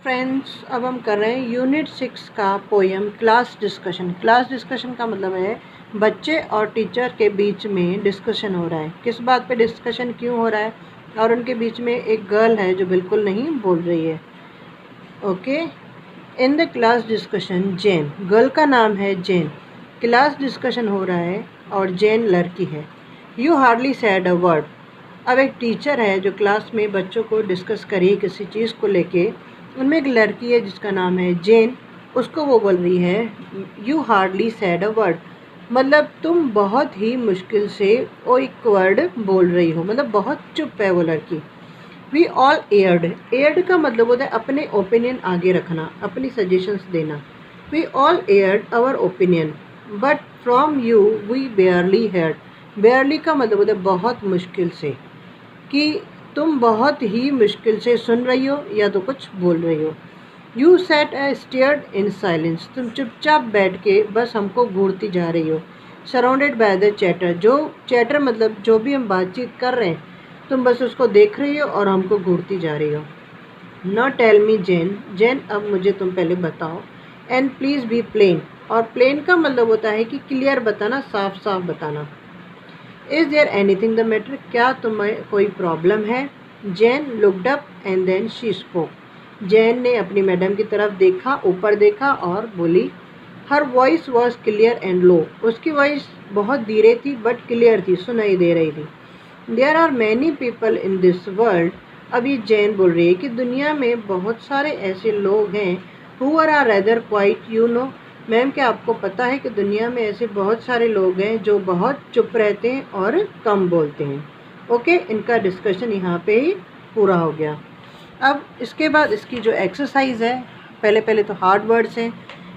Friends, अब हम कर रहे हैं यूनिट 6 का poem class discussion. Class discussion का मतलब है बच्चे और टीचर के बीच में डिस्कशन हो रहा है। किस बात पे डिस्कशन क्यों हो रहा है, और उनके बीच में एक गर्ल है जो बिल्कुल नहीं बोल रही है। Okay, in the class discussion Jane, girl का नाम है जेन। क्लास डिस्कशन हो रहा है और जेन लड़की है। You hardly said a word. अब एक टीचर है जो क्लास में बच्चों को डिस्कस करी किसी चीज़ को लेके। उनमें एक लड़की है जिसका नाम है जेन। उसको वो बोल रही है you hardly said a word, मतलब तुम बहुत ही मुश्किल से वो एक वर्ड बोल रही हो, मतलब बहुत चुप है वो लड़की। वी ऑल एयर्ड का मतलब होता है अपने ओपिनियन आगे रखना, अपनी सजेशंस देना। We all aired our opinion but from you we barely heard. Barely का मतलब होता है बहुत मुश्किल से, कि तुम बहुत ही मुश्किल से सुन रही हो या तो कुछ बोल रही हो। You sat a stared in silence, तुम चुपचाप बैठ के बस हमको घूरती जा रही हो। सराउंडेड बाय द चैटर, जो चैटर मतलब जो भी हम बातचीत कर रहे हैं तुम बस उसको देख रही हो और हमको घूरती जा रही हो। नो टेल मी जेन, जेन अब मुझे तुम पहले बताओ। एंड प्लीज़ बी प्लेन, और प्लेन का मतलब होता है कि क्लियर बताना, साफ साफ बताना। Is there anything the matter, क्या तुम्हें कोई प्रॉब्लम है। Jane looked up and then she spoke. Jane ने अपनी मैडम की तरफ देखा, ऊपर देखा और बोली। Her voice was clear and low, उसकी वॉइस बहुत धीरे थी बट क्लियर थी, सुनाई दे रही थी। There are many people in this world, अभी जैन बोल रही है कि दुनिया में बहुत सारे ऐसे लोग हैं who are rather quiet, you know. Ma'am, क्या आपको पता है कि दुनिया में ऐसे बहुत सारे लोग हैं जो बहुत चुप रहते हैं और कम बोलते हैं। ओके, इनका डिस्कशन यहाँ पे ही पूरा हो गया। अब इसके बाद इसकी जो एक्सरसाइज है, पहले तो हार्ड वर्ड्स हैं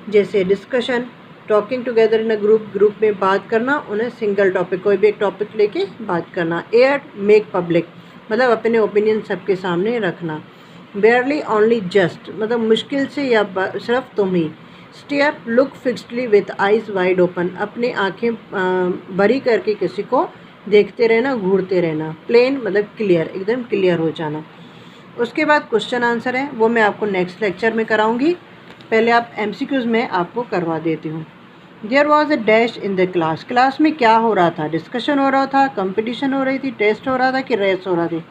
जैसे discussion, talking together in a group, group में बात करना, उन्हें सिंगल टॉपिक, कोई भी एक टॉपिक लेके बात करना। एयर मेक पब्लिक, मतलब अपने ओपिनियन सबके सामने रखना। बेयरली ओनली जस्ट, मतलब मुश्किल से या सिर्फ तुम ही। Stare look fixedly with eyes wide open, अपनी आँखें बड़ी करके किसी को देखते रहना, घूरते रहना। प्लेन मतलब क्लियर, एकदम क्लियर हो जाना। उसके बाद क्वेश्चन आंसर है, वो मैं आपको नेक्स्ट लेक्चर में कराऊंगी। पहले आप MCQs में आपको करवा देती हूँ। There was a dash in the class, class में क्या हो रहा था। डिस्कशन हो रहा था, कंपटीशन हो रही थी, टेस्ट हो रहा था कि रेस हो रहा थी।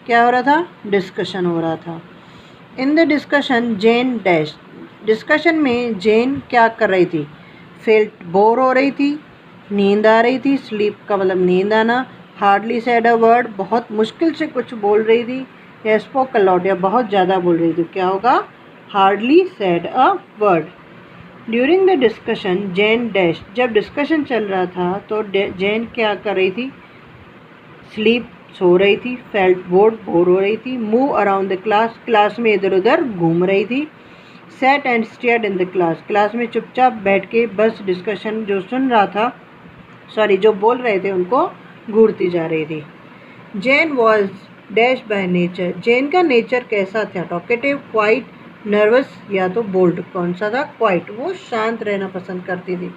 क्या हो रहा था, डिस्कशन हो रहा था। In the discussion Jane dash, discussion में जेन क्या कर रही थी। फेल्ट बोर हो रही थी, नींद आ रही थी, स्लीप का मतलब नींद आना। हार्डली सैड अ वर्ड, बहुत मुश्किल से कुछ बोल रही थी। या स्पोक अलाउड, या बहुत ज़्यादा बोल रही थी। क्या होगा, hardly said a word. During the discussion Jane dash, जब डिस्कशन चल रहा था तो जेन क्या कर रही थी, स्लीप सो रही थी। फेल्ट बोर्ड बोर हो रही थी। Move around the class, class में इधर उधर घूम रही थी। Sat and stared in the class, class में चुपचाप बैठ के बस डिस्कशन जो सुन रहा था, सॉरी जो बोल रहे थे उनको घूरती जा रही थी। Jain was dash by nature, Jain का नेचर कैसा था, टॉकेटिव, क्वाइट, नर्वस या तो बोल्ड। कौन सा था, क्वाइट, वो शांत रहना पसंद करती थी।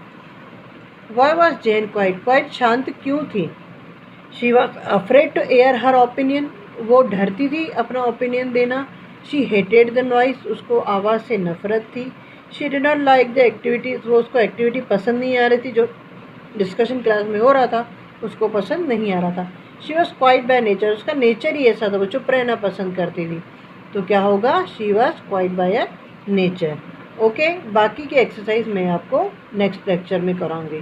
Why was Jane quiet, quiet शांत क्यों थी। She was afraid to air her opinion, वो डरती थी अपना ओपिनियन देना। शी हेटेड द नॉइस, उसको आवाज़ से नफरत थी। She did not like the activity, वो उसको एक्टिविटी पसंद नहीं आ रही थी, जो डिस्कशन क्लास में हो रहा था उसको पसंद नहीं आ रहा था। She was quite by nature, उसका नेचर ही ऐसा था, वो चुप रहना पसंद करती थी। तो क्या होगा, she was quite by nature. Okay, बाकी की एक्सरसाइज मैं आपको नेक्स्ट लेक्चर में कराऊंगी।